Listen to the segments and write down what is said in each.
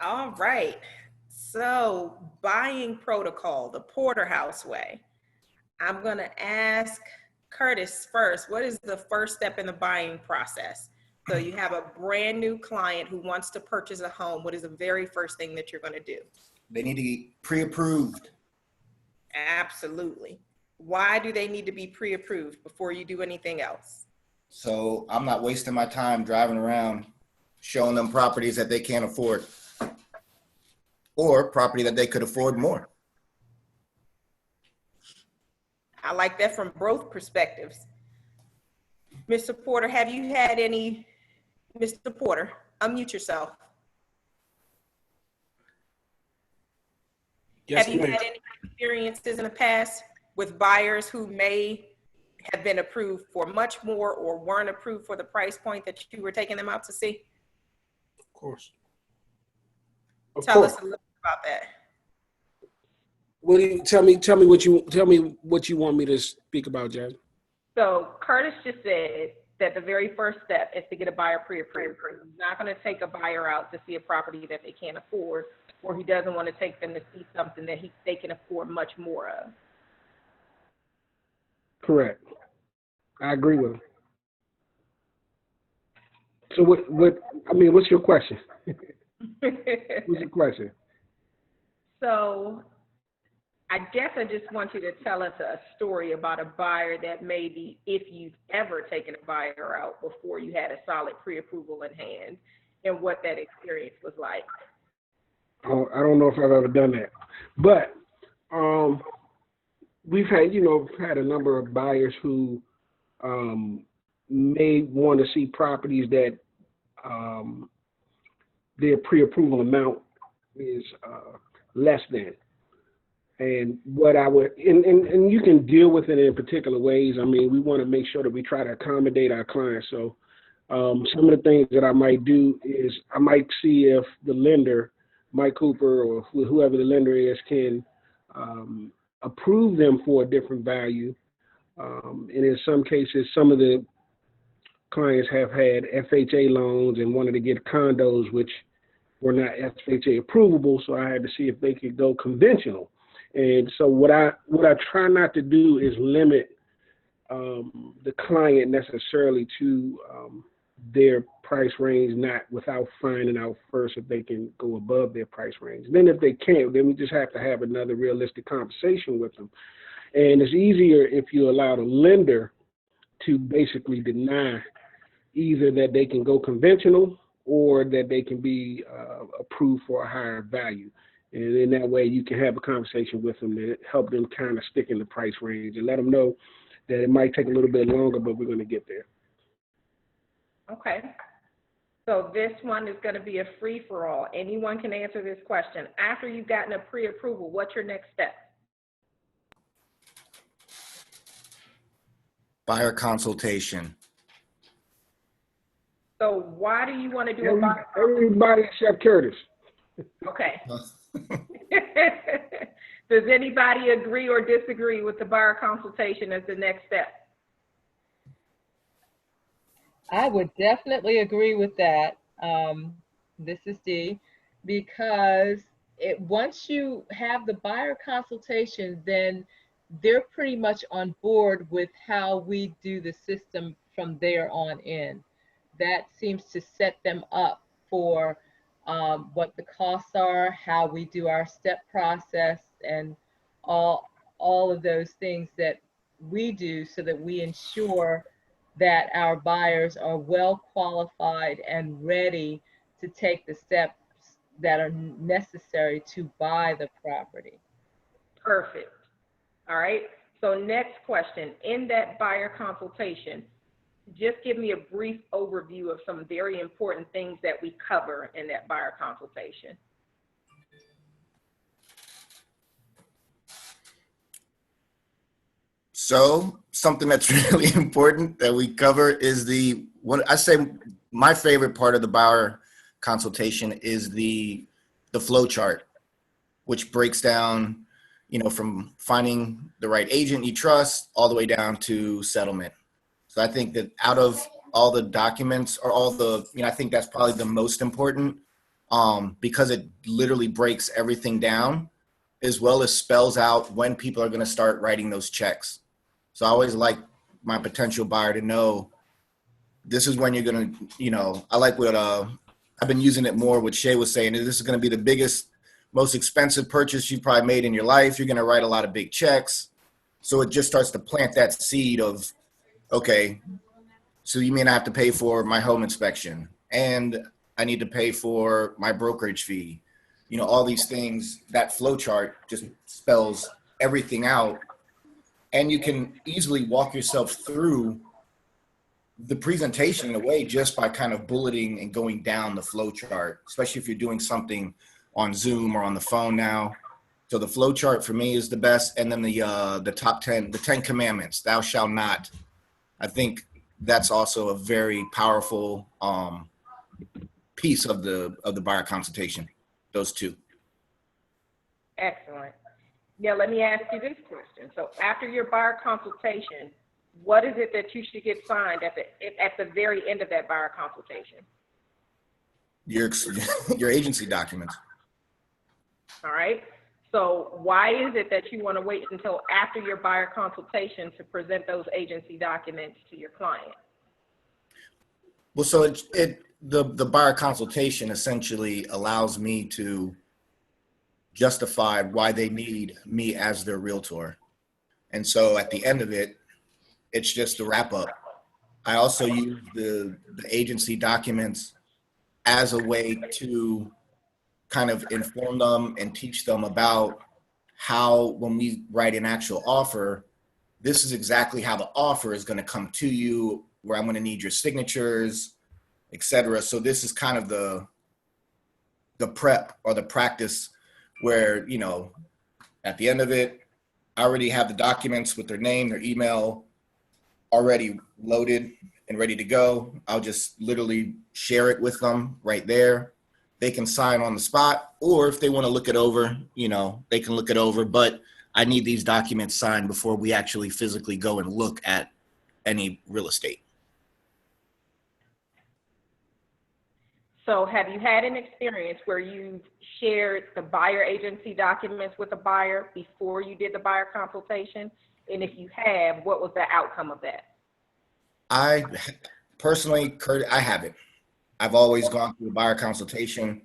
All right. So, buying protocol, the porterhouse way. I'm going to ask Curtis first. What is the first step in the buying process? So, you have a brand new client who wants to purchase a home. What is the very first thing that you're going to do? They need to be pre-approved. Absolutely. Why do they need to be pre-approved before you do anything else? So I'm not wasting my time driving around showing them properties that they can't afford or property that they could afford more. I like that from both perspectives. Mr. Porter, have you had any, Mr. Porter, unmute yourself. Yes, Have you ma'am. had any experiences in the past with buyers who may have been approved for much more or weren't approved for the price point that you were taking them out to see? Of course. Tell us a little bit about that. What do you tell me what you want me to speak about, Jasmine? So Curtis just said that the very first step is to get a buyer pre-approved. He's not going to take a buyer out to see a property that they can't afford, or he doesn't want to take them to see something that they can afford much more of. Correct. I agree with him. So what's your question? What's your question? So I guess I just want you to tell us a story about a buyer that maybe if you've ever taken a buyer out before you had a solid pre-approval in hand and what that experience was like. Oh, I don't know if I've ever done that, but we've had a number of buyers who may want to see properties that their pre-approval amount is less than. And what I would, and you can deal with it in particular ways. I mean, we want to make sure that we try to accommodate our clients. So some of the things that I might do is I might see if the lender, Mike Cooper or whoever the lender is, can approve them for a different value. And in some cases, some of the clients have had FHA loans and wanted to get condos, which were not FHA approvable. So I had to see if they could go conventional. And so what I try not to do is limit the client necessarily to their price range, not without finding out first if they can go above their price range. Then if they can't, then we just have to have another realistic conversation with them. And it's easier if you allow the lender to basically deny either that they can go conventional or that they can be approved for a higher value. And in that way, you can have a conversation with them to help them kind of stick in the price range and let them know that it might take a little bit longer, but we're going to get there. Okay. So this one is going to be a free-for-all. Anyone can answer this question. After you've gotten a pre-approval, what's your next step? Buyer consultation. So why do you want to do a buyer? Everybody except Curtis. Okay. Does anybody agree or disagree with the buyer consultation as the next step? I would definitely agree with that. This is Dee, because once you have the buyer consultation, then they're pretty much on board with how we do the system from there on in. That seems to set them up for what the costs are, how we do our step process, and all of those things that we do so that we ensure that our buyers are well qualified and ready to take the steps that are necessary to buy the property. Perfect. All right. So next question, in that buyer consultation, just give me a brief overview of some very important things that we cover in that buyer consultation. So something that's really important that we cover is my favorite part of the buyer consultation is the flow chart, which breaks down, from finding the right agent you trust all the way down to settlement. So I think that out of all the documents or I think that's probably the most important because it literally breaks everything down, as well as spells out when people are going to start writing those checks. So I always like my potential buyer to know this is when you're going to, I like what I've been using it more. What Shay was saying, this is going to be the biggest, most expensive purchase you've probably made in your life. You're going to write a lot of big checks. So it just starts to plant that seed of, okay, so you may not have to pay for my home inspection, and I need to pay for my brokerage fee. All these things. That flow chart just spells everything out, and you can easily walk yourself through the presentation in a way just by kind of bulleting and going down the flow chart, especially if you're doing something on Zoom or on the phone now. So the flow chart for me is the best, and then the top 10, the 10 commandments, thou shalt not. I think that's also a very powerful piece of the buyer consultation. Those two. Excellent. Now, let me ask you this question. So after your buyer consultation, what is it that you should get signed at the very end of that buyer consultation? Your agency documents. All right. So why is it that you want to wait until after your buyer consultation to present those agency documents to your client? Well, so the buyer consultation essentially allows me to justify why they need me as their realtor. And so at the end of it, it's just a wrap up. I also use the agency documents as a way to kind of inform them and teach them about how, when we write an actual offer, this is exactly how the offer is going to come to you, where I'm going to need your signatures, etc. So this is kind of the prep or the practice where, at the end of it, I already have the documents with their name, their email already loaded and ready to go. I'll just literally share it with them right there. They can sign on the spot, or if they want to look it over, they can look it over, but I need these documents signed before we actually physically go and look at any real estate. So have you had an experience where you shared the buyer agency documents with a buyer before you did the buyer consultation? And if you have, what was the outcome of that? I personally, Kurt, I haven't. I've always gone through a buyer consultation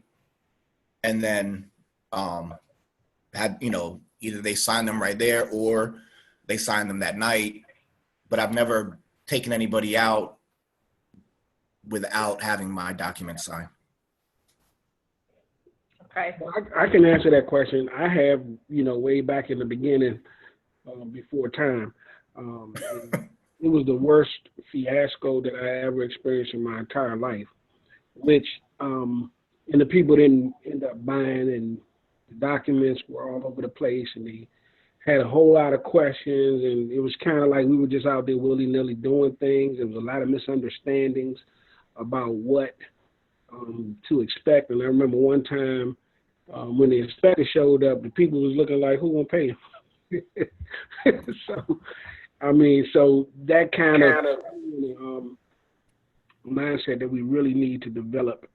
and then had, either they sign them right there or they sign them that night, but I've never taken anybody out without having my documents signed. Okay. I can answer that question. I have, way back in the beginning, before time. It was the worst fiasco that I ever experienced in my entire life, which, and the people didn't end up buying, and the documents were all over the place, and they had a whole lot of questions, and it was kind of like we were just out there willy-nilly doing things. There was a lot of misunderstandings about what to expect. And I remember one time when the inspector showed up, the people was looking like, who gonna pay him? So that kind of mindset that we really need to develop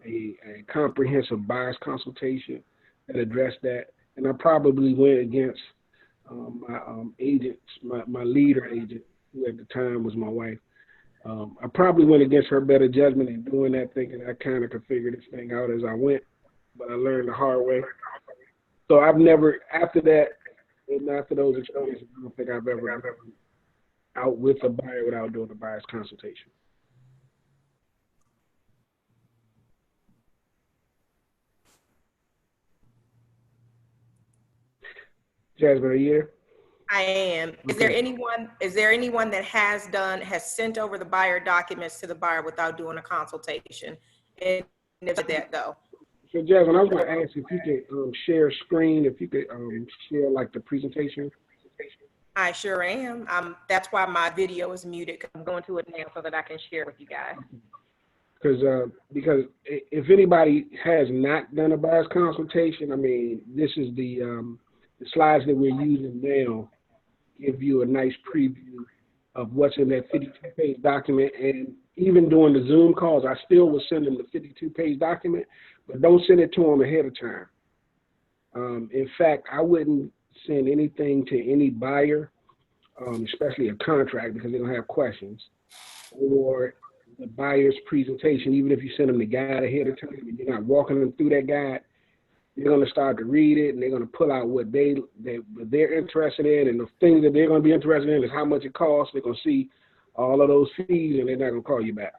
a comprehensive buyer's consultation that addressed that. And I probably went against my agents, my leader agent, who at the time was my wife. I probably went against her better judgment in doing that, thinking I kind of could figure this thing out as I went, but I learned the hard way. So I've never, after that, and after those experiences, I don't think I've ever been out with a buyer without doing a buyer's consultation. Jasmine, are you here? I am. Is there anyone that has sent over the buyer documents to the buyer without doing a consultation? And if that though? So Jasmine, I was going to ask if you could share screen, if you could share like the presentation. I sure am. That's why my video is muted, 'cause I'm going to it now so that I can share with you guys. Because if anybody has not done a buyer's consultation, this is the slides that we're using now give you a nice preview of what's in that 52-page document. And even during the Zoom calls, I still will send them the 52-page document, but don't send it to them ahead of time. In fact, I wouldn't send anything to any buyer, especially a contract, because they're going to have questions, or the buyer's presentation. Even if you send them the guide ahead of time and you're not walking them through that guide, they're going to start to read it, and they're going to pull out what they're interested in, and the things that they're going to be interested in is how much it costs. They're going to see all of those fees, and they're not going to call you back.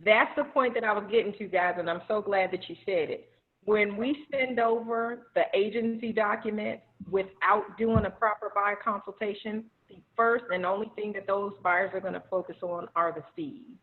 That's the point that I was getting to, guys, and I'm so glad that you said it. When we send over the agency document without doing a proper buyer consultation, the first and only thing that those buyers are going to focus on are the fees.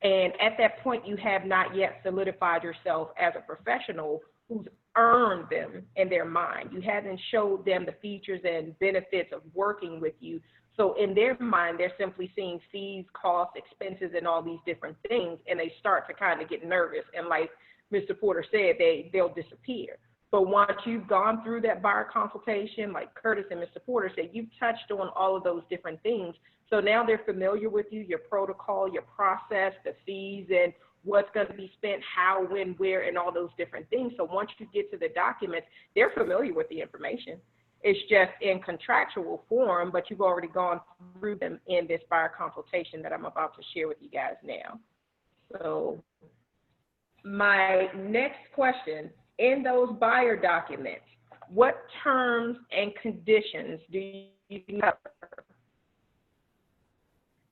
And at that point, you have not yet solidified yourself as a professional who's earned them in their mind. You haven't showed them the features and benefits of working with you. So in their mind, they're simply seeing fees, costs, expenses, and all these different things, and they start to kind of get nervous. And like Mr. Porter said, they'll disappear. But once you've gone through that buyer consultation, like Curtis and Mr. Porter said, you've touched on all of those different things. So now they're familiar with you, your protocol, your process, the fees, and what's going to be spent, how, when, where, and all those different things. So once you get to the documents, they're familiar with the information. It's just in contractual form, but you've already gone through them in this buyer consultation that I'm about to share with you guys now. So my next question, in those buyer documents, what terms and conditions do you cover?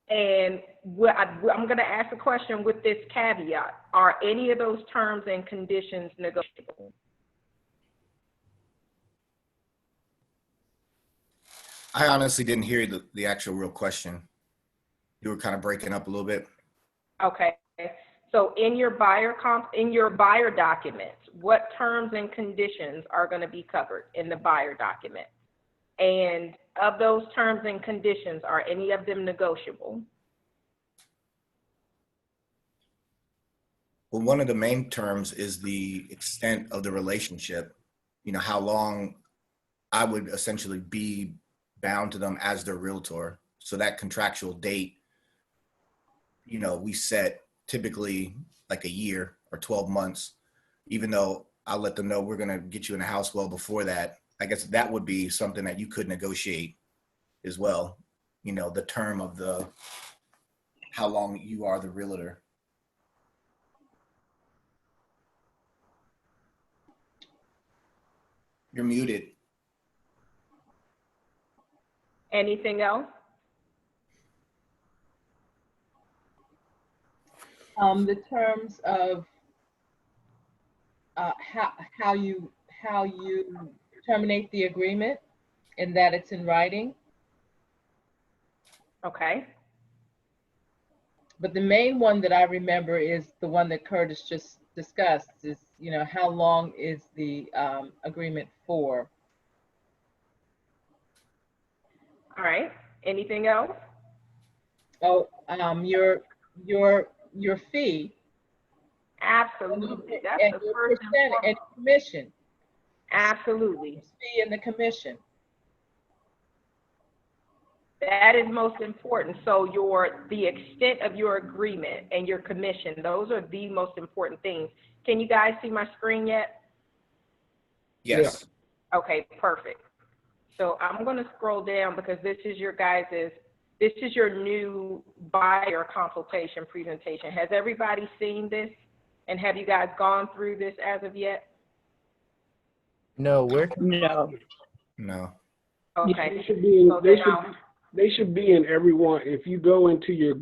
And I'm going to ask a question with this caveat. Are any of those terms and conditions negotiable? I honestly didn't hear the actual real question. You were kind of breaking up a little bit. Okay. So in your buyer documents, what terms and conditions are going to be covered in the buyer document? And of those terms and conditions, are any of them negotiable? Well, one of the main terms is the extent of the relationship. You know, how long I would essentially be bound to them as their realtor. So that contractual date, you know, we set typically like a year or 12 months, even though I'll let them know we're going to get you in a house well before that. I guess that would be something that you could negotiate as well. You know, the term of how long you are the realtor. You're muted. Anything else? The terms of how you terminate the agreement, and that it's in writing. Okay. But the main one that I remember is the one that Curtis just discussed, is, you know, how long is the agreement for? All right. Anything else? Oh, your fee. Absolutely. That's And the your first percent and commission. Absolutely. Fee and the commission. That is most important. So the extent of your agreement and your commission, those are the most important things. Can you guys see my screen yet? Yes. Yeah. Okay, perfect. So I'm going to scroll down because this is your new buyer consultation presentation. Has everybody seen this? And have you guys gone through this as of yet? No, No. Okay. They should be in everyone. If you go into your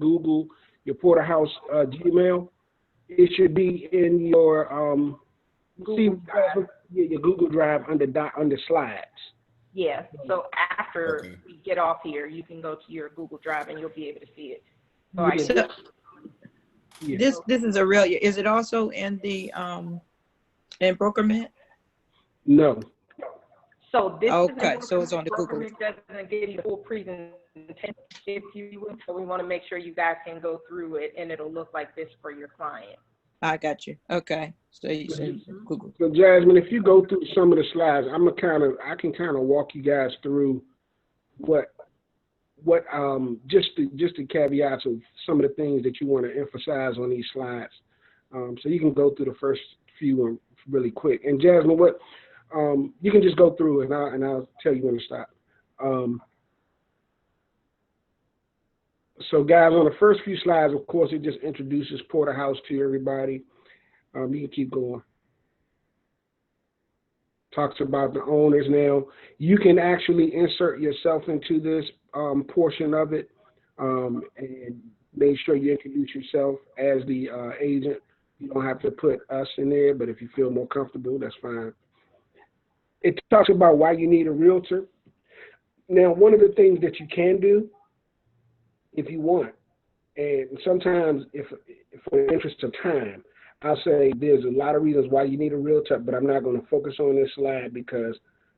Porterhouse Gmail, it should be in your your Google Drive under slides. Yeah. So after we get off here, you can go to your Google Drive and you'll be able to see it. This is Aurelia. Is it also in the in Brokerman? No. So this so it's on the Google. It doesn't give you the full presentation, if you will. So we want to make sure you guys can go through it and it'll look like this for your client. I got you. Okay. So you said Google. So Jasmine, if you go through some of the slides, I can kind of walk you guys through what what just the caveats of some of the things that you want to emphasize on these slides. So you can go through the first few really quick. And Jasmine, what you can just go through and I'll tell you when to stop. So guys, on the first few slides, of course, it just introduces Porterhouse to everybody. You can keep going. Talks about the owners. Now, you can actually insert yourself into this portion of it and make sure you introduce yourself as the agent. You don't have to put us in there, but if you feel more comfortable, that's fine. It talks about why you need a realtor. Now, one of the things that you can do if you want, and sometimes if for the interest of time, I'll say there's a lot of reasons why you need a realtor, but I'm not going to focus on this slide because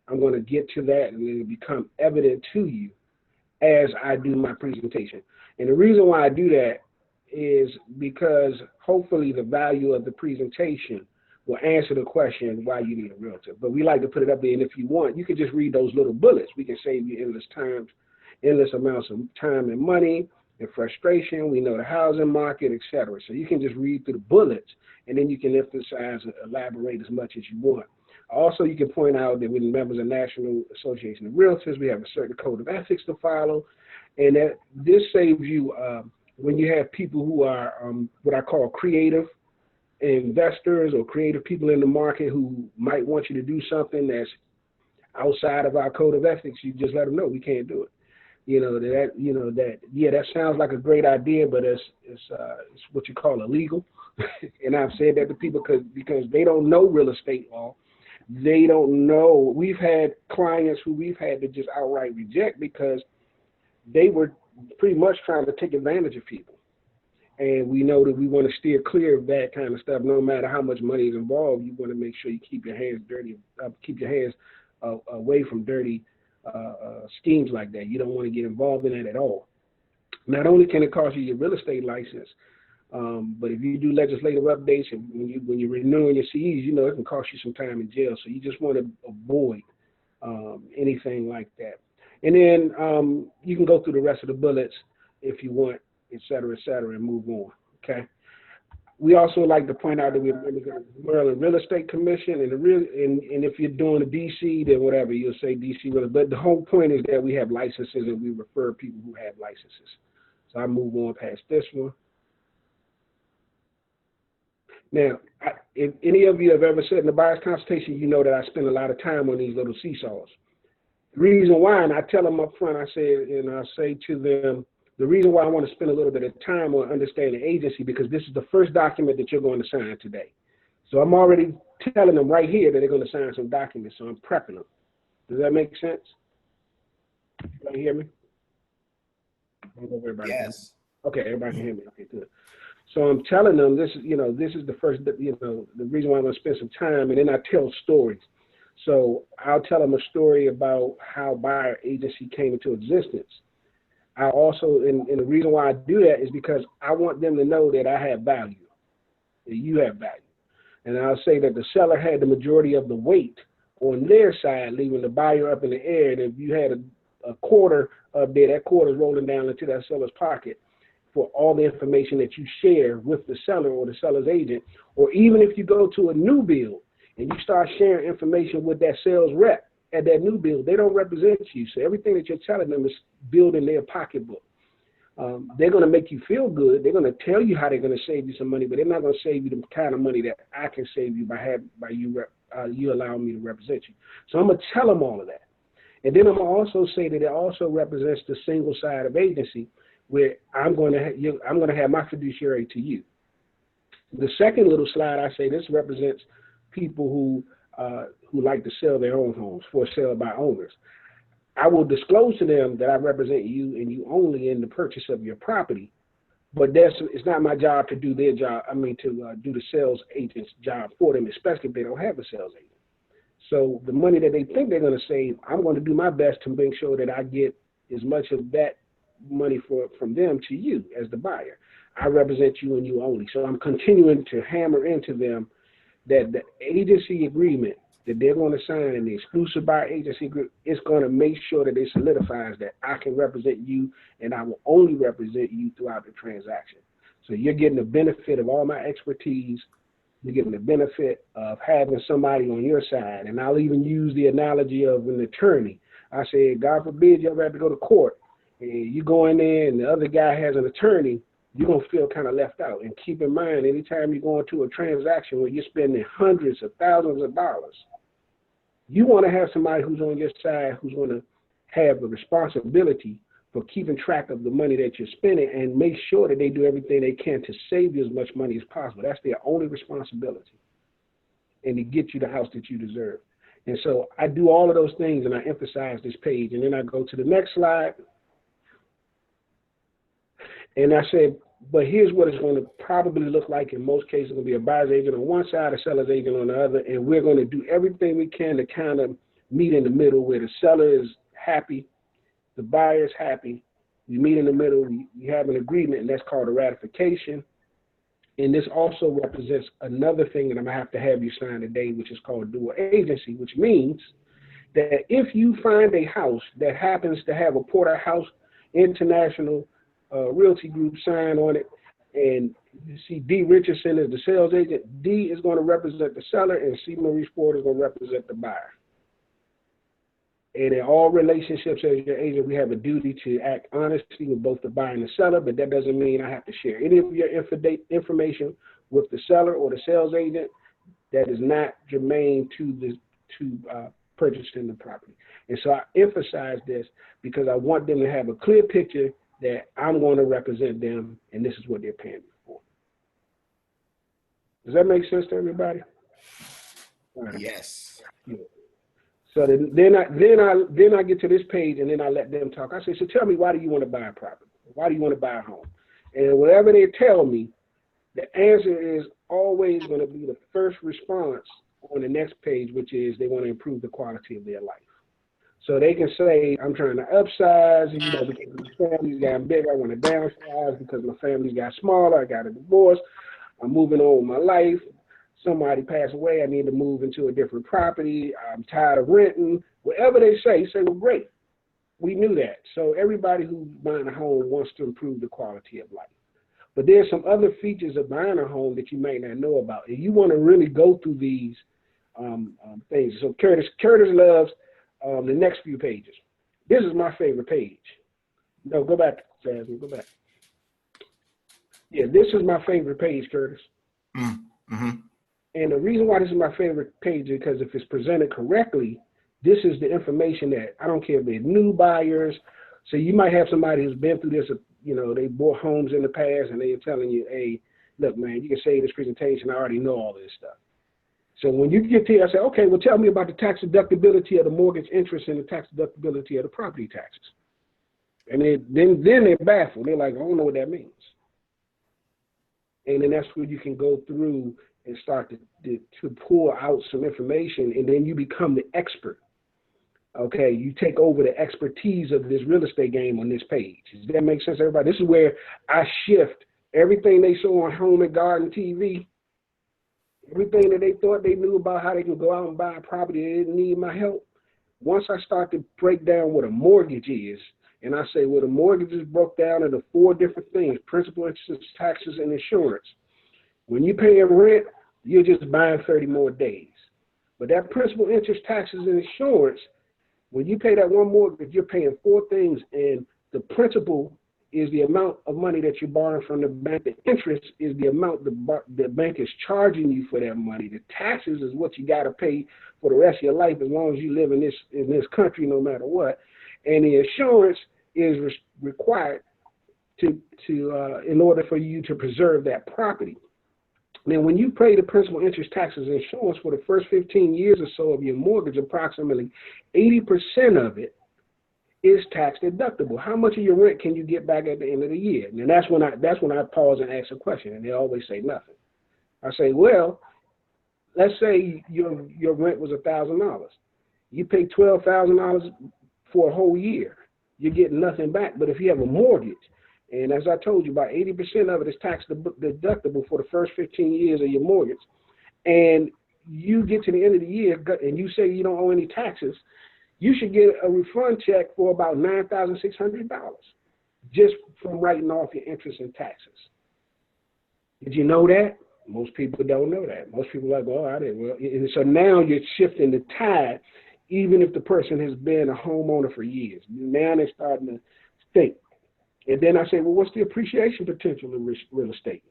I'm going to get to that and it'll become evident to you as I do my presentation. And the reason why I do that is because hopefully the value of the presentation will answer the question why you need a realtor. But we like to put it up there, and if you want, you can just read those little bullets. We can save you endless amounts of time and money and frustration. We know the housing market, etc. So you can just read through the bullets, and then you can emphasize and elaborate as much as you want. Also, you can point out that we're members of the National Association of Realtors. We have a certain code of ethics to follow, and that this saves you when you have people who are what I call creative investors or creative people in the market who might want you to do something that's outside of our code of ethics. You just let them know we can't do it. That sounds like a great idea, but it's what you call illegal. And I've said that to people because they don't know real estate law. They don't know. We've had clients who we've had to just outright reject because they were pretty much trying to take advantage of people. And we know that we want to steer clear of that kind of stuff. No matter how much money is involved, you want to make sure you keep your hands away from dirty schemes like that. You don't want to get involved in that at all. Not only can it cost you your real estate license, but if you do legislative updates and when you're renewing your CEs, it can cost you some time in jail. So you just want to avoid anything like that. And then you can go through the rest of the bullets if you want, et cetera, and move on. Okay. We also like to point out that we're members of the Maryland Real Estate Commission, and if you're doing a DC, then whatever, you'll say DC. But the whole point is that we have licenses and we refer people who have licenses. So I move on past this one. Now, if any of you have ever sat in the buyer's consultation, you know that I spend a lot of time on these little seesaws. The reason why, and I tell them up front, I say to them, the reason why I want to spend a little bit of time on understanding agency, because this is the first document that you're going to sign today. So I'm already telling them right here that they're going to sign some documents, so I'm prepping them. Does that make sense? Can you hear me? Yes. Okay, everybody can hear me. Okay, good. So I'm telling them this is the first, the reason why I'm going to spend some time, and then I tell stories. So I'll tell them a story about how buyer agency came into existence. I also, and the reason why I do that is because I want them to know that I have value, that you have value. And I'll say that the seller had the majority of the weight on their side, leaving the buyer up in the air. And if you had a quarter up there, that quarter is rolling down into that seller's pocket for all the information that you share with the seller or the seller's agent. Or even if you go to a new build and you start sharing information with that sales rep at that new build, they don't represent you. So everything that you're telling them is building their pocketbook. They're going to make you feel good. They're going to tell you how they're going to save you some money, but they're not going to save you the kind of money that I can save you by you allowing me to represent you. So I'm going to tell them all of that. And then I'm going to also say that it also represents the single side of agency, where I'm going to have my fiduciary to you. The second little slide, I say this represents people who like to sell their own homes for sale by owners. I will disclose to them that I represent you and you only in the purchase of your property, but it's not my job to do their job. To do the sales agent's job for them, especially if they don't have a sales agent. So the money that they think they're going to save, I'm going to do my best to make sure that I get as much of that money from them to you as the buyer. I represent you and you only. So I'm continuing to hammer into them that the agency agreement that they're going to sign in the exclusive buyer agency group, it's going to make sure that it solidifies that I can represent you and I will only represent you throughout the transaction. So you're getting the benefit of all my expertise. You're getting the benefit of having somebody on your side. And I'll even use the analogy of an attorney. I said, God forbid you ever have to go to court and you go in there and the other guy has an attorney, you're going to feel kind of left out. And keep in mind, anytime you go into a transaction where you're spending hundreds of thousands of dollars, you want to have somebody who's on your side who's going to have the responsibility for keeping track of the money that you're spending and make sure that they do everything they can to save you as much money as possible. That's their only responsibility, and to get you the house that you deserve. And so I do all of those things, and I emphasize this page. And then I go to the next slide, and I said, but here's what it's going to probably look like in most cases. It's going to be a buyer's agent on one side, a seller's agent on the other, and we're going to do everything we can to kind of meet in the middle where the seller is happy, the buyer is happy. We meet in the middle, we have an agreement, and that's called a ratification. And this also represents another thing that I'm going to have you sign today, which is called dual agency, which means that if you find a house that happens to have a Porter House International Realty Group sign on it, and you see D. Richardson as the sales agent, D is going to represent the seller, and C. Maurice Ford is going to represent the buyer. And in all relationships as your agent, we have a duty to act honestly with both the buyer and the seller, but that doesn't mean I have to share any of your information with the seller or the sales agent that is not germane to purchasing the property. And so I emphasize this because I want them to have a clear picture that I'm going to represent them, and this is what they're paying me for. Does that make sense to everybody? Yes. Yeah. So then I get to this page, and then I let them talk. I say, so tell me, why do you want to buy a property? Why do you want to buy a home? And whatever they tell me, the answer is always going to be the first response on the next page, which is they want to improve the quality of their life. So they can say, I'm trying to upsize, because my family's gotten bigger, I want to downsize because my family's got smaller, I got a divorce, I'm moving on with my life. Somebody passed away, I need to move into a different property, I'm tired of renting. Whatever they say, well, great. We knew that. So everybody who's buying a home wants to improve the quality of life. But there's some other features of buying a home that you might not know about. And you want to really go through these things. So Curtis loves the next few pages. This is my favorite page. No, go back, Jasmine, go back. Yeah, this is my favorite page, Curtis. Mm-hmm. And the reason why this is my favorite page is because if it's presented correctly, this is the information that, I don't care if they're new buyers. So you might have somebody who's been through this, they bought homes in the past and they're telling you, hey, look, man, you can save this presentation. I already know all this stuff. So when you get to here, I say, okay, well, tell me about the tax deductibility of the mortgage interest and the tax deductibility of the property taxes. And then they're baffled. They're like, I don't know what that means. And then that's where you can go through and start to pull out some information, and then you become the expert. Okay, you take over the expertise of this real estate game on this page. Does that make sense, everybody? This is where I shift everything they saw on Home and Garden TV, everything that they thought they knew about how they can go out and buy a property, they didn't need my help. Once I start to break down what a mortgage is, and I say, well, the mortgage is broke down into 4 different things: principal, interest, taxes, and insurance. When you're paying rent, you're just buying 30 more days. But that principal, interest, taxes, and insurance, when you pay that one mortgage, you're paying 4 things, and the principal is the amount of money that you're borrowing from the bank. The interest is the amount the bank is charging you for that money. The taxes is what you got to pay for the rest of your life as long as you live in this country, no matter what. And the insurance is required to in order for you to preserve that property. Now, when you pay the principal, interest, taxes, and insurance for the first 15 years or so of your mortgage, approximately 80% of it is tax deductible. How much of your rent can you get back at the end of the year? And that's when I pause and ask a question, and they always say nothing. I say, well, let's say your rent was $1,000. You pay $12,000 for a whole year. You're getting nothing back. But if you have a mortgage, and as I told you, about 80% of it is tax deductible for the first 15 years of your mortgage. And you get to the end of the year and you say you don't owe any taxes, you should get a refund check for about $9,600 just from writing off your interest and taxes. Did you know that? Most people don't know that. Most people are like, well, I didn't. Well, and so now you're shifting the tide, even if the person has been a homeowner for years. Now they're starting to think. And then I say, well, what's the appreciation potential in real estate?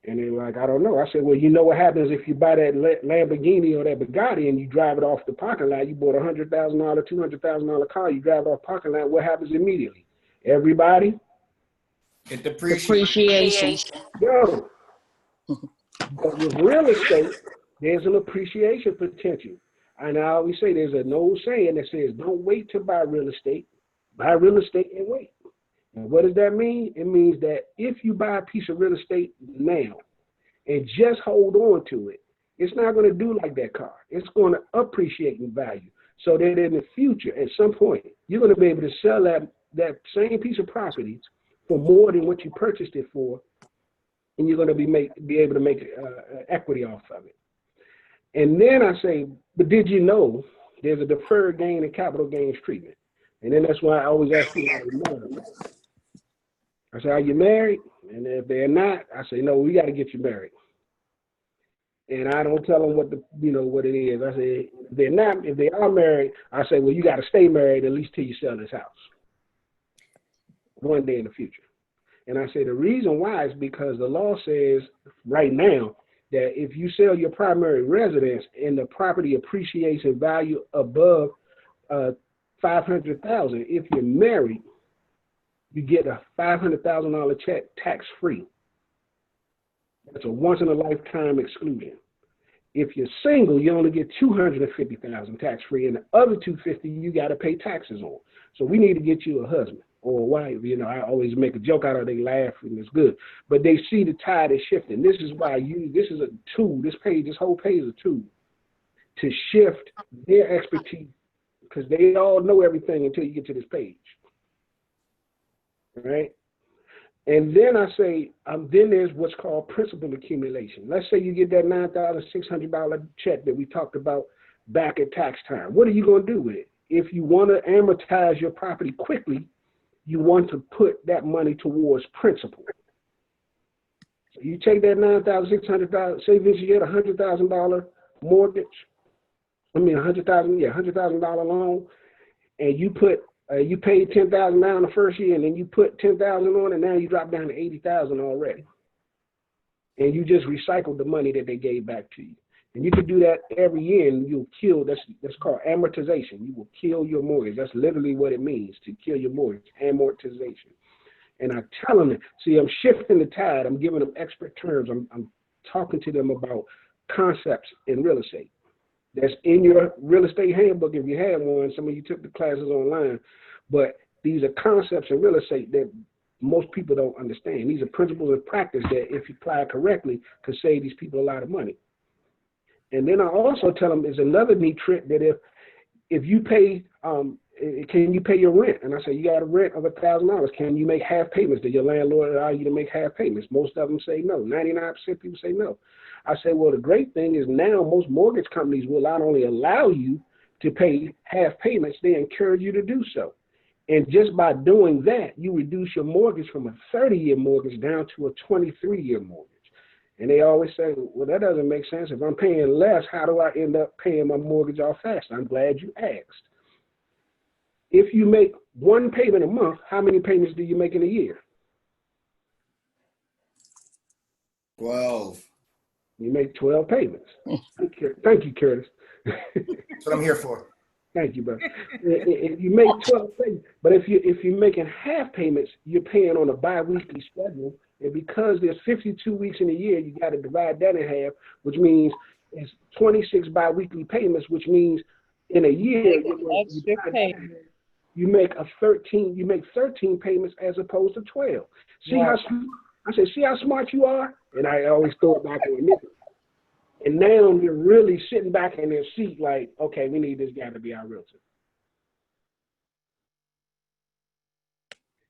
And they're like, I don't know. I said, well, you know what happens if you buy that Lamborghini or that Bugatti and you drive it off the parking lot? You bought a $100,000, $200,000 car, you drive it off the parking lot. What happens immediately? Everybody? It depreciates. Depreciation. Go. But with real estate, there's an appreciation potential. And I always say there's an old saying that says, don't wait to buy real estate. Buy real estate and wait. And what does that mean? It means that if you buy a piece of real estate now and just hold on to it, it's not going to do like that car. It's going to appreciate in value. So that in the future, at some point, you're going to be able to sell that same piece of property for more than what you purchased it for, and you're going to be able to make equity off of it. And then I say, but did you know there's a deferred gain and capital gains treatment? And then that's why I always ask people, are you married? I say, are you married? And if they're not, I say, no, we got to get you married. And I don't tell them what what it is. I say, if they are married, I say, well, you got to stay married at least till you sell this house one day in the future. And I say, the reason why is because the law says right now that if you sell your primary residence and the property appreciates in value above $500,000, if you're married, you get a $500,000 check tax-free. That's a once-in-a-lifetime exclusion. If you're single, you only get $250,000 tax-free, and the other $250,000 you got to pay taxes on. So we need to get you a husband or a wife. I always make a joke out of it. They laugh, and it's good. But they see the tide is shifting. This is why this is a tool. This whole page is a tool to shift their expertise, because they all know everything until you get to this page. Right? And then I say, then there's what's called principal accumulation. Let's say you get that $9,600 check that we talked about back at tax time. What are you going to do with it? If you want to amortize your property quickly, you want to put that money towards principal. So you take that $9,600, say this, you get a $100,000 mortgage, $100,000 loan, and you put you paid $10,000 down the first year, and then you put $10,000 on it. Now you drop down to $80,000 already, and you just recycled the money that they gave back to you. And you can do that every year, and you'll kill. That's called amortization. You will kill your mortgage. That's literally what it means to kill your mortgage. Amortization. And I tell them, see, I'm shifting the tide. I'm giving them expert terms. I'm talking to them about concepts in real estate. That's in your real estate handbook if you have one. Some of you took the classes online, but these are concepts in real estate that most people don't understand. These are principles of practice that, if you apply correctly, could save these people a lot of money. And then I also tell them there's another neat trick that if you pay, can you pay your rent? And I say, you got a rent of $1,000. Can you make half payments? Did your landlord allow you to make half payments? Most of them say no. 99% of people say no. I say, well, the great thing is now most mortgage companies will not only allow you to pay half payments, they encourage you to do so. And just by doing that, you reduce your mortgage from a 30-year mortgage down to a 23-year mortgage. And they always say, well, that doesn't make sense. If I'm paying less, how do I end up paying my mortgage off faster? I'm glad you asked. If you make one payment a month, how many payments do you make in a year? 12. You make 12 payments. Thank you, Curtis. That's what I'm here for. Thank you, brother. If you make 12 payments, but if you're making half payments, you're paying on a bi-weekly schedule. And because there's 52 weeks in a year, you got to divide that in half, which means it's 26 bi-weekly payments, which means in a year you make 13 payments as opposed to 12. See how smart you are? And I always throw it back on me. And now you're really sitting back in their seat like, okay, we need this guy to be our realtor.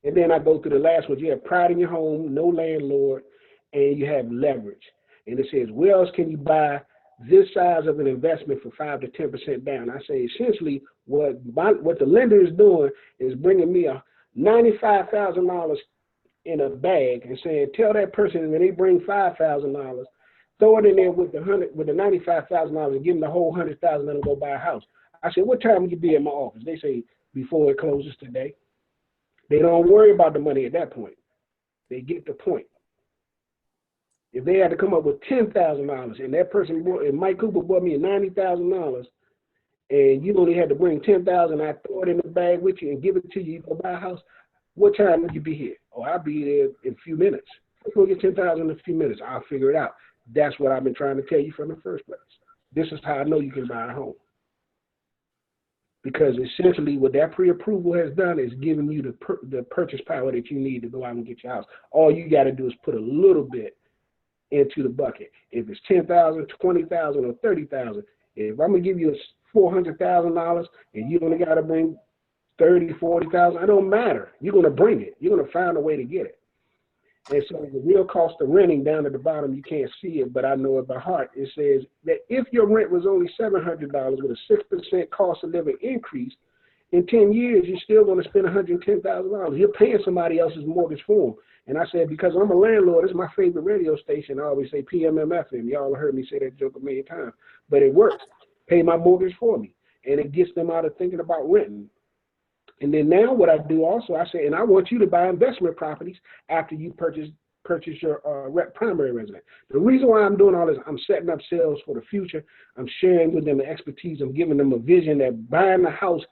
And then I go through the last one. You have pride in your home, no landlord, and you have leverage. And it says, where else can you buy this size of an investment for 5 to 10% down. I say essentially what the lender is doing is bringing me a $95,000 in a bag and saying, tell that person when they bring $5,000, throw it in there with the $95,000 and give them the whole $100,000, let them go buy a house. I said, what time would you be in my office? They say, before it closes today. They don't worry about the money at that point. They get the point. If they had to come up with $10,000 and that person bought, and Mike Cooper bought me $90,000 and you only had to bring $10,000, I throw it in the bag with you and give it to you, you go buy a house, what time would you be here? Oh, I'll be there in a few minutes. We'll get $10,000 in a few minutes. I'll figure it out. That's what I've been trying to tell you from the first place. This is how I know you can buy a home. Because essentially what that pre-approval has done is giving you the purchase power that you need to go out and get your house. All you got to do is put a little bit into the bucket. If it's $10,000, $20,000, or $30,000, if I'm gonna give you $400,000 and you only got to bring $30,000, $40,000, it don't matter. You're gonna bring it. You're gonna find a way to get it. And so the real cost of renting down at the bottom, you can't see it, but I know it by heart. It says that if your rent was only $700 with a 6% cost of living increase, in 10 years, you're still going to spend $110,000. You're paying somebody else's mortgage for them. And I said, because I'm a landlord, it's my favorite radio station. I always say PMMFM. Y'all heard me say that joke a million times. But it works. Pay my mortgage for me. And it gets them out of thinking about renting. And then now what I do also, I say, and I want you to buy investment properties after you purchase your primary residence. The reason why I'm doing all this, I'm setting up sales for the future. I'm sharing with them the expertise. I'm giving them a vision that buying the house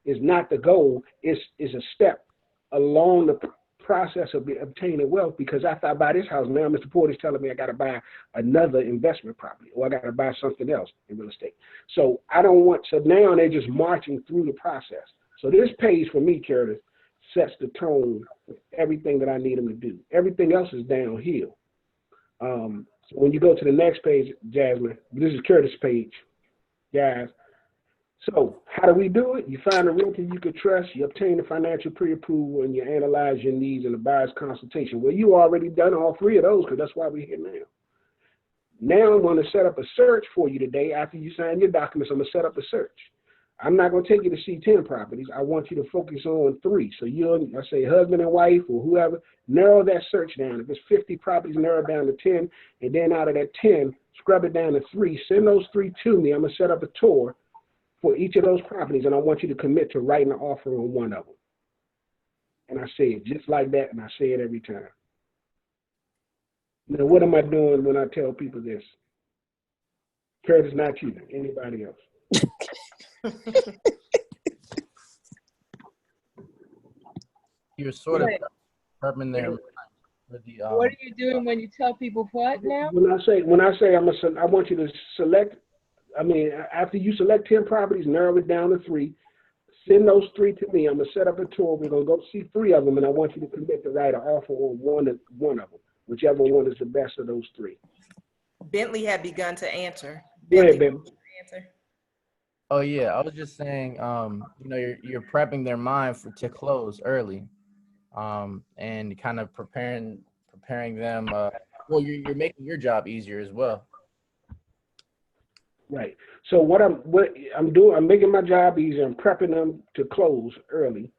is not the goal. It's a step along the process of obtaining wealth, because after I buy this house, now Mr. Porter's telling me I got to buy another investment property or I got to buy something else in real estate. So so now they're just marching through the process. So this page for me, Curtis, sets the tone for everything that I need them to do. Everything else is downhill. So when you go to the next page, Jasmine, this is Curtis' page, guys. So how do we do it? You find a realtor you could trust, you obtain the financial pre-approval, and you analyze your needs in the buyer's consultation. Well, you already done all three of those, because that's why we're here now. Now I'm going to set up a search for you today. After you sign your documents, I'm going to set up a search. I'm not going to take you to see 10 properties. I want you to focus on 3. So I say husband and wife or whoever, narrow that search down. If it's 50 properties, narrow it down to 10. And then out of that 10, scrub it down to 3. Send those 3 to me. I'm going to set up a tour for each of those properties, and I want you to commit to writing an offer on one of them. And I say it just like that, and I say it every time. Now, what am I doing when I tell people this? Curtis, not you, anybody else. You're sort of prepping them for the. What are you doing when you tell people what now? When I say I want you to select. After you select 10 properties, narrow it down to 3. Send those 3 to me. I'm gonna set up a tour. We're gonna go see 3 of them, and I want you to commit to write an offer on one of them, whichever one is the best of those 3. Bentley had begun to answer. Go ahead, baby. Answer. Oh yeah, I was just saying, you're prepping their mind to close early, and kind of preparing them. Well, you're making your job easier as well. Right. So what I'm doing, I'm making my job easier. I'm prepping them to close early.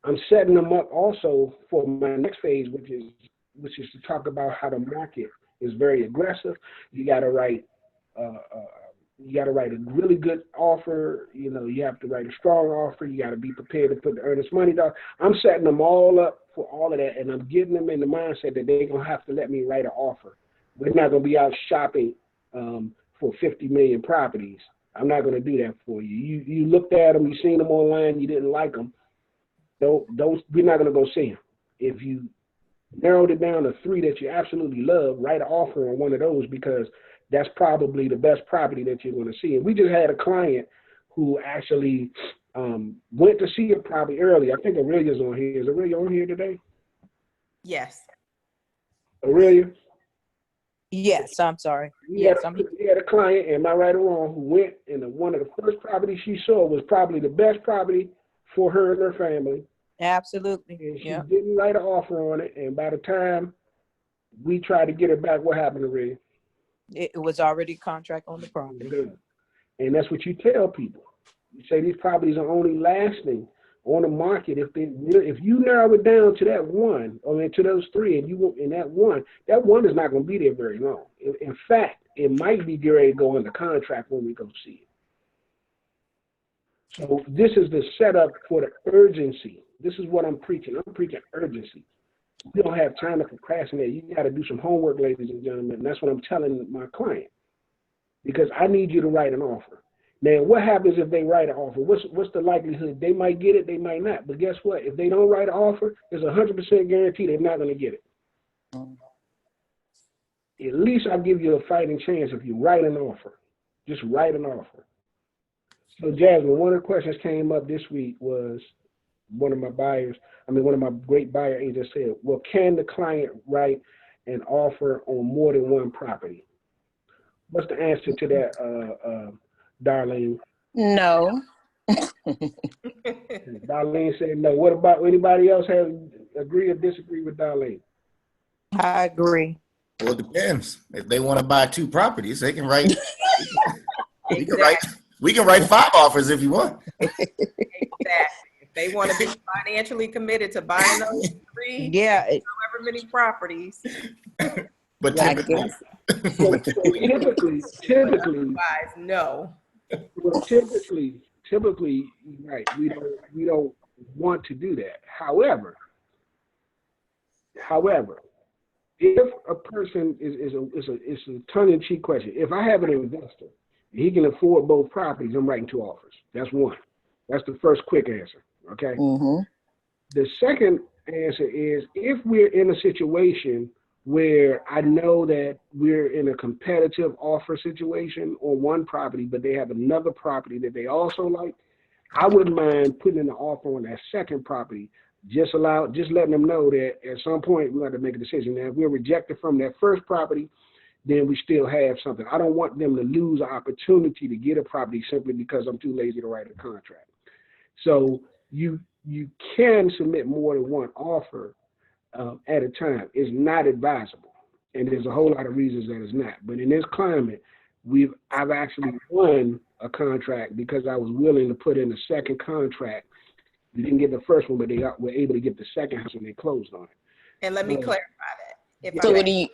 I'm setting them up also for my next phase, which is to talk about how the market is very aggressive. You got to write a really good offer. You have to write a strong offer. You got to be prepared to put the earnest money down. I'm setting them all up for all of that, and I'm getting them in the mindset that they're gonna have to let me write an offer. We're not gonna be out shopping for 50 million properties. I'm not going to do that for you. You looked at them, you seen them online, you didn't like them. We're not going to go see them. If you narrowed it down to 3 that you absolutely love, write an offer on one of those, because that's probably the best property that you're going to see. And we just had a client who actually went to see a property early. I think Aurelia's on here. Is Aurelia on here today? Yes. Aurelia? Yes, I'm sorry. We Yes, had a client, am I right or wrong, who went, and one of the first properties she saw was probably the best property for her and her family. absolutely. And she Yeah. didn't write an offer on it, and by the time we tried to get her back, what happened to Ray? It was already contract on the property. Good. And that's what you tell people. You say these properties are only lasting on the market if you narrow it down to that one, or to those three, and you want in that one is not going to be there very long. In fact, it might be getting ready to go under contract when we go see it. So this is the setup for the urgency. This is what I'm preaching. I'm preaching urgency. You don't have time to procrastinate. You got to do some homework, ladies and gentlemen. And that's what I'm telling my client, because I need you to write an offer. Now, what happens if they write an offer? What's the likelihood? They might get it, they might not. But guess what? If they don't write an offer, there's a 100% guarantee they're not going to get it. At least I'll give you a fighting chance if you write an offer. Just write an offer. So, Jasmine, one of the questions came up this week was one of my great buyer agents said, well, can the client write an offer on more than one property? What's the answer to that, Darlene? No. Darlene said no. What about anybody else agree or disagree with Darlene? I agree. Well, it depends. If they want to buy 2 properties, they can write. We can write 5 offers if you want. Exactly. If they want to be financially committed to buying those 3, Yeah. however many properties. But Yeah, I typically, typically, Otherwise, no. well, typically, right? We don't want to do that. However, if a person is a tongue-in-cheek question. If I have an investor, he can afford both properties, I'm writing 2 offers. That's one. That's the first quick answer. Okay. Mm-hmm. The second answer is if we're in a situation where I know that we're in a competitive offer situation on one property, but they have another property that they also like, I wouldn't mind putting in an offer on that second property. Just letting them know that at some point we have to make a decision. Now, if we're rejected from that first property, then we still have something. I don't want them to lose an opportunity to get a property simply because I'm too lazy to write a contract. So you can submit more than one offer at a time. It's not advisable, and there's a whole lot of reasons that it's not. But in this climate, I've actually won a contract because I was willing to put in a second contract. We didn't get the first one, but they were able to get the second house when they closed on it. And let me clarify that. So what do you?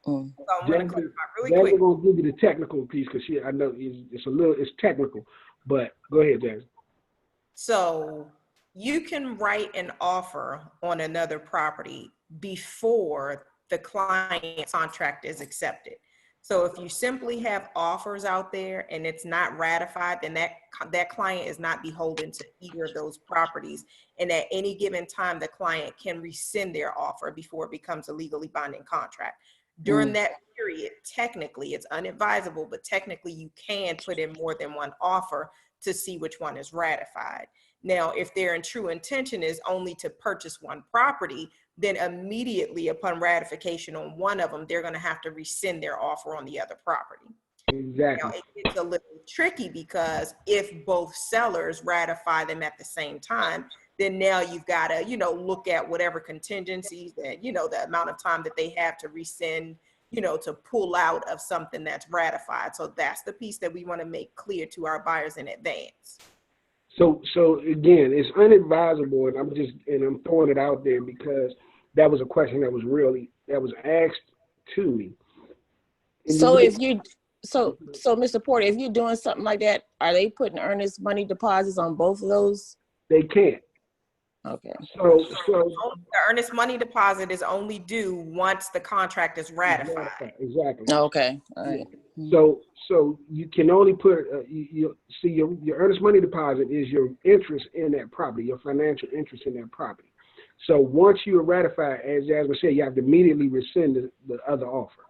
I'm going to clarify really Jen, quick. we're going to give you the technical piece because I know it's technical, but go ahead, Jen. So you can write an offer on another property before the client's contract is accepted. So if you simply have offers out there and it's not ratified, then that client is not beholden to either of those properties. And at any given time, the client can rescind their offer before it becomes a legally binding contract. During that period, technically, it's unadvisable, but technically you can put in more than one offer to see which one is ratified. Now, if their true intention is only to purchase one property, then immediately upon ratification on one of them, they're going to have to rescind their offer on the other property. Exactly. Now, it gets a little tricky because if both sellers ratify them at the same time, then now you've got to, look at whatever contingencies that, the amount of time that they have to rescind, to pull out of something that's ratified. So that's the piece that we want to make clear to our buyers in advance. So again, it's unadvisable, and I'm throwing it out there because that was a question that was asked to me. And So Mr. Porter, if you're doing something like that, are they putting earnest money deposits on both of those? They can't. Okay. So the earnest money deposit is only due once the contract is ratified. Exactly. Okay. All right. So you can only put you see your earnest money deposit is your interest in that property, your financial interest in that property. So once you are ratified, as Jasmine said, you have to immediately rescind the other offer.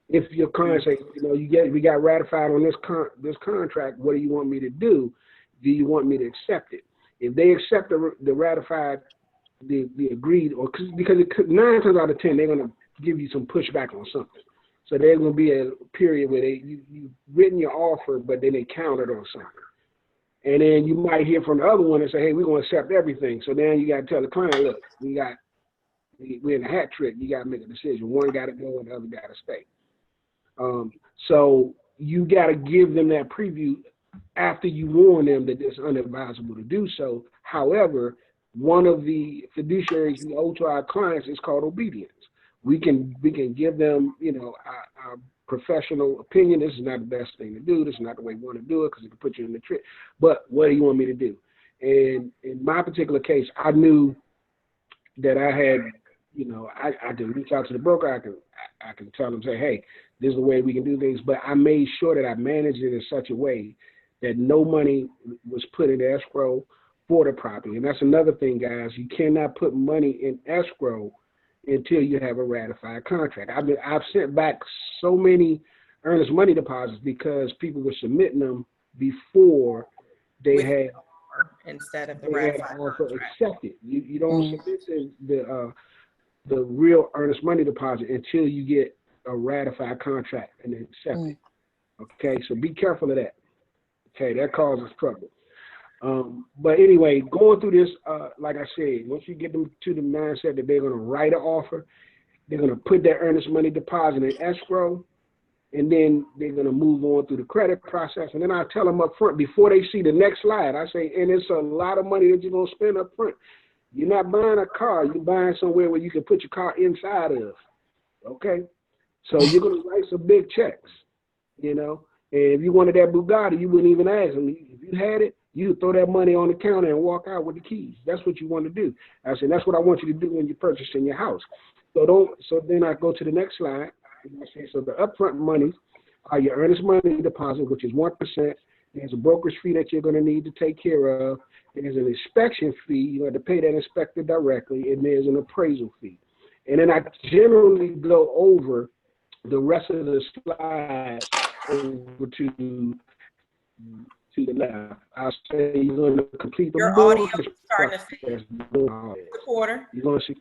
If your client says, we got ratified on this contract, what do you want me to do? Do you want me to accept it? If they accept the ratified, the agreed, or because 9 times out of 10 they're going to give you some pushback on something. So there's going to be a period where you've written your offer, but then they countered on something. And then you might hear from the other one and say, hey, we're going to accept everything. So then you got to tell the client, look, we're in a hat trick. You got to make a decision. One got to go and the other got to stay. So you got to give them that preview after you warn them that it's unadvisable to do so. However, one of the fiduciaries we owe to our clients is called obedience. We can give them, our professional opinion. This is not the best thing to do. This is not the way we want to do it because it can put you in the trick. But what do you want me to do? And in my particular case, I knew that I had, I can reach out to the broker. I can tell them, say, hey, this is the way we can do things. But I made sure that I managed it in such a way that no money was put in escrow for the property. And that's another thing, guys. You cannot put money in escrow until you have a ratified contract. I've sent back so many earnest money deposits because people were submitting them before they had instead of the they had ratified also contract. accepted. You don't submit the real earnest money deposit until you get a ratified contract and accept it. Okay, so be careful of that. Okay, that causes trouble. But anyway, going through this, like I said, once you get them to the mindset that they're going to write an offer, they're going to put that earnest money deposit in escrow, and then they're going to move on through the credit process. And then I tell them up front, before they see the next slide, I say, and it's a lot of money that you're going to spend up front. You're not buying a car. You're buying somewhere where you can put your car inside of, okay? So you're going to write some big checks, And if you wanted that Bugatti, you wouldn't even ask them. If you had it, you would throw that money on the counter and walk out with the keys. That's what you want to do. I said, that's what I want you to do when you're purchasing your house. So then I go to the next slide. And I say, so the upfront monies are your earnest money deposit, which is 1%. There's a brokerage fee that you're going to need to take care of. There's an inspection fee. You have to pay that inspector directly. And there's an appraisal fee. And then I generally go over the rest of the slides over to the left. I'll say you're going to complete the Your audio mortgage is starting to fade. Porter, You're going to see.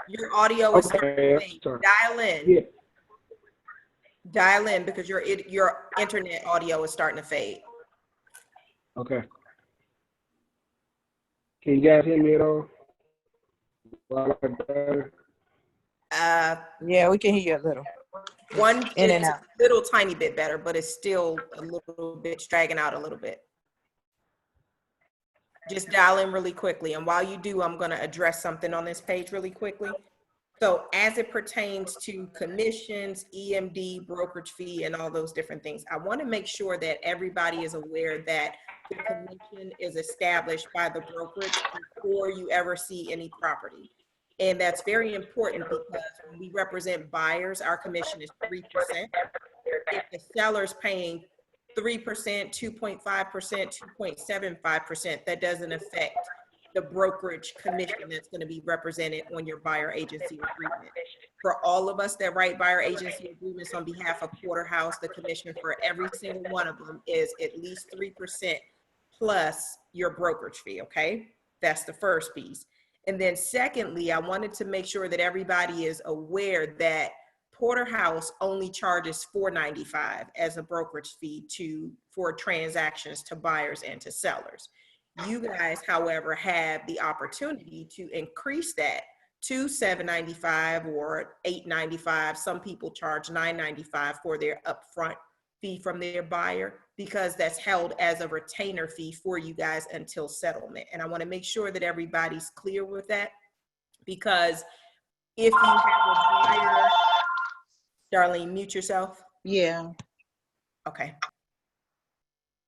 your audio is starting to Okay, fade. sorry. Dial in. Yeah. Dial in because your internet audio is starting to fade. Okay. Can you guys hear me at all? Yeah, we can hear you a little. One In and it's out. a little tiny bit better, but it's still a little bit dragging out a little bit. Just dial in really quickly. And while you do, I'm going to address something on this page really quickly. So as it pertains to commissions, EMD, brokerage fee, and all those different things, I want to make sure that everybody is aware that the commission is established by the brokerage before you ever see any property. And that's very important because when we represent buyers, our commission is 3%. If the seller's paying 3%, 2.5%, 2.75%, that doesn't affect the brokerage commission that's going to be represented on your buyer agency agreement. For all of us that write buyer agency agreements on behalf of Porterhouse, the commission for every single one of them is at least 3% plus your brokerage fee, okay? That's the first piece. And then secondly, I wanted to make sure that everybody is aware that Porterhouse only charges $4.95 as a brokerage fee for transactions to buyers and to sellers. You guys, however, have the opportunity to increase that to $7.95 or $8.95. Some people charge $9.95 for their upfront fee from their buyer because that's held as a retainer fee for you guys until settlement. And I want to make sure that everybody's clear with that, because if you have a buyer, Darlene, mute yourself. Yeah. Okay.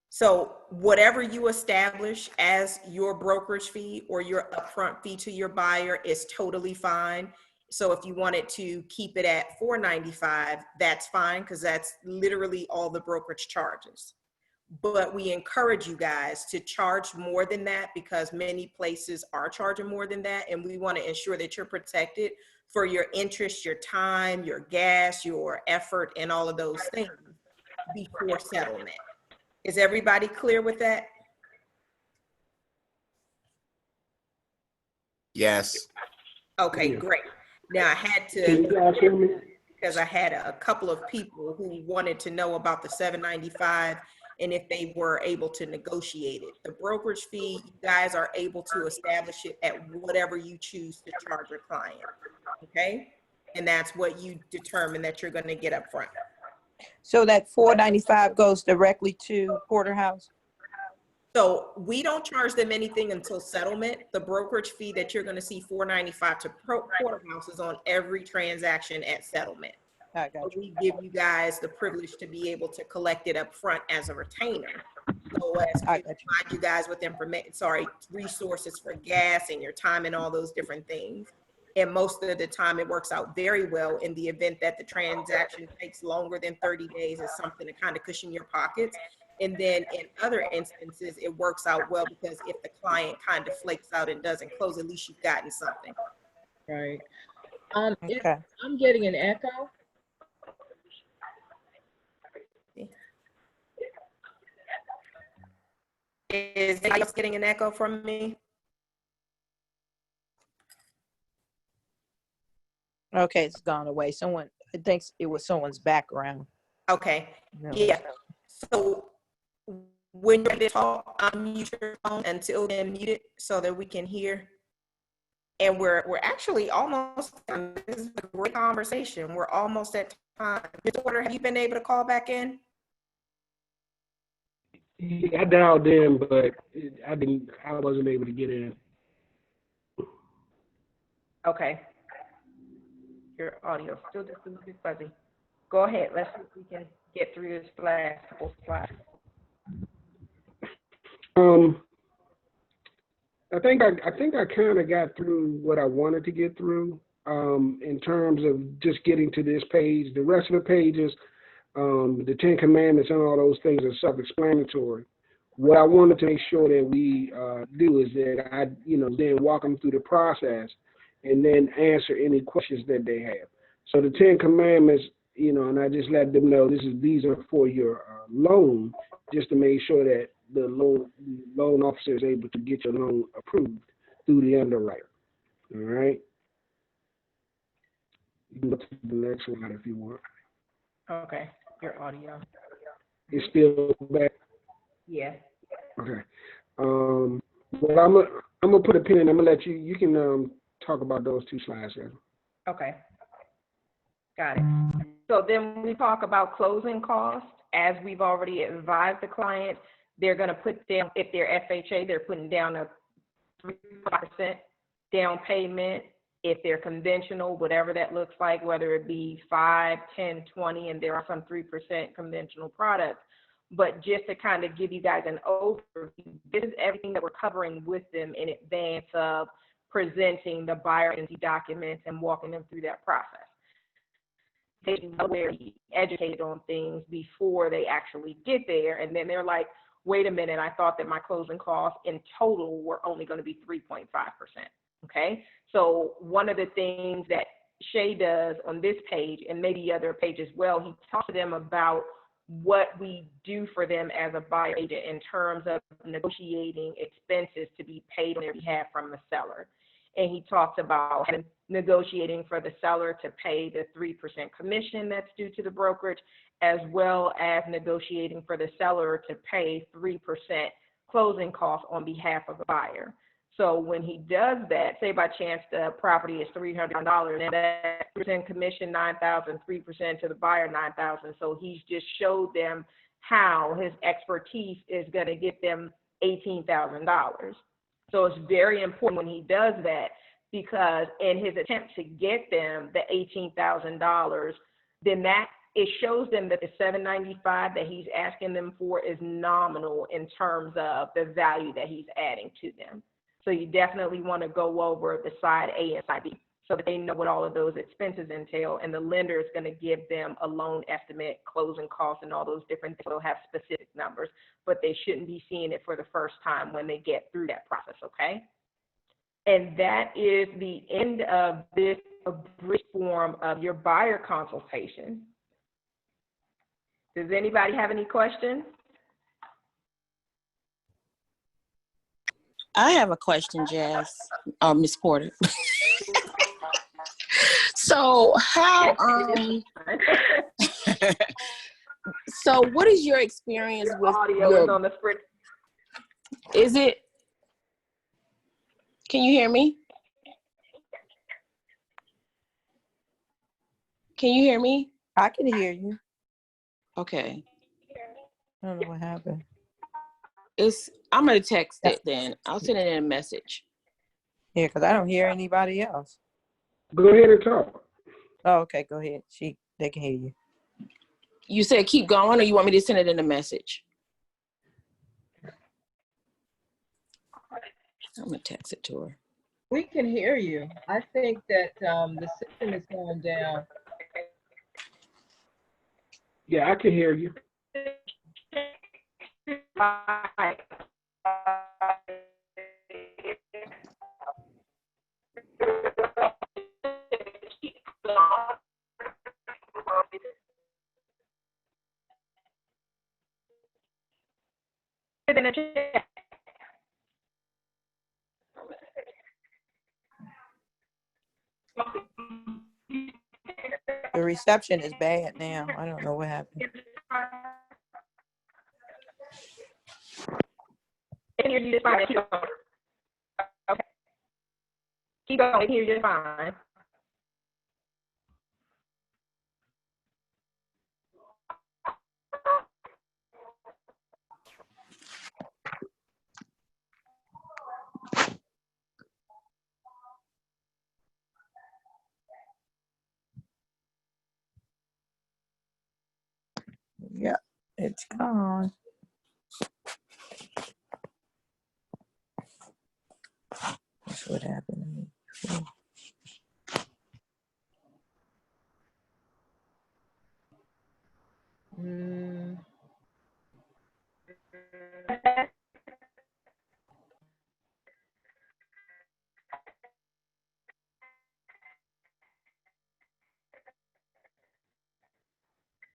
So whatever you establish as your brokerage fee or your upfront fee to your buyer is totally fine. So if you wanted to keep it at $4.95, that's fine, because that's literally all the brokerage charges. But we encourage you guys to charge more than that because many places are charging more than that. And we want to ensure that you're protected for your interest, your time, your gas, your effort, and all of those things before settlement. Is everybody clear with that? Yes. Okay, great. Now I had Can you to, guys hear me? because I had a couple of people who wanted to know about the $7.95 and if they were able to negotiate it. The brokerage fee, you guys are able to establish it at whatever you choose to charge your client, okay? And that's what you determine that you're going to get up front. So that $4.95 goes directly to Porterhouse? So we don't charge them anything until settlement. The brokerage fee that you're going to see $4.95 to Porterhouse is on every transaction at settlement. I got you. We give you guys the privilege to be able to collect it up front as a retainer. So as we I got you. provide you guys with resources for gas and your time and all those different things. And most of the time it works out very well. In the event that the transaction takes longer than 30 days, it's something to kind of cushion your pockets. And then in other instances, it works out well because if the client kind of flakes out and doesn't close, at least you've gotten something. Right. Okay. I'm getting an echo. Is anybody else getting an echo from me? Okay, it's gone away. Someone, I think it was someone's background. Okay, No. yeah. So when you're ready to talk, unmute your phone until then muted so that we can hear. And we're actually almost, this is a great conversation. We're almost at time. Mr. Porter, have you been able to call back in? Yeah, I dialed in, but I wasn't able to get in. Okay. Your audio still just a little bit fuzzy. Go ahead. Let's see if we can get through this last couple slides. I think I kind of got through what I wanted to get through in terms of just getting to this page. The rest of the pages, the 10 Commandments and all those things are self-explanatory. What I wanted to make sure that we do is that I, then walk them through the process and then answer any questions that they have. So the 10 Commandments, and I just let them know these are for your loan, just to make sure that the loan officer is able to get your loan approved through the underwriter. All right. You can go to the next slide if you want. Okay. Your audio. It's still back. Yeah. Okay. Well, I'm gonna put a pin in. I'm gonna let you can talk about those two slides then. Okay. Got it. So then we talk about closing costs. As we've already advised the client, they're going to put down, if they're FHA, they're putting down a 3% down payment. If they're conventional, whatever that looks like, whether it be 5, 10, 20, and there are some 3% conventional products. But just to kind of give you guys an overview, this is everything that we're covering with them in advance of presenting the buyer agency documents and walking them through that process. They know where to be educated on things before they actually get there. And then they're like, wait a minute, I thought that my closing costs in total were only going to be 3.5%. Okay. So one of the things that Shay does on this page, and maybe other page as well, he talks to them about what we do for them as a buyer agent in terms of negotiating expenses to be paid on their behalf from the seller. And he talks about negotiating for the seller to pay the 3% commission that's due to the brokerage, as well as negotiating for the seller to pay 3% closing costs on behalf of the buyer. So when he does that, say by chance the property is $300, and that 3% commission, $9,000, 3% to the buyer, $9,000. So he's just showed them how his expertise is going to get them $18,000. So it's very important when he does that, because in his attempt to get them the $18,000, then that it shows them that the $795 that he's asking them for is nominal in terms of the value that he's adding to them. So you definitely want to go over the side A and side B so that they know what all of those expenses entail, and the lender is going to give them a loan estimate, closing costs, and all those different things. They'll have specific numbers, but they shouldn't be seeing it for the first time when they get through that process, okay? And that is the end of this brief form of your buyer consultation. Does anybody have any questions? I have a question, Jazz, Ms. Porter. So how, so what is your experience Your with audio is on the screen. Is it, can you hear me? Can you hear me? I can hear you. Okay. I don't know what happened. I'm gonna text it then. I'll send it in a message. Yeah, because I don't hear anybody else. Go ahead and talk. Oh, okay, go ahead. They can hear you. You said keep going, or you want me to send it in a message? I'm gonna text it to her. We can hear you. I think that the system is going down. Yeah, I can hear you. The reception is bad now. I don't know what happened. Can hear you just fine. Keep going. Okay. Keep going. I can hear you just fine. Yeah, it's gone. That's what happened.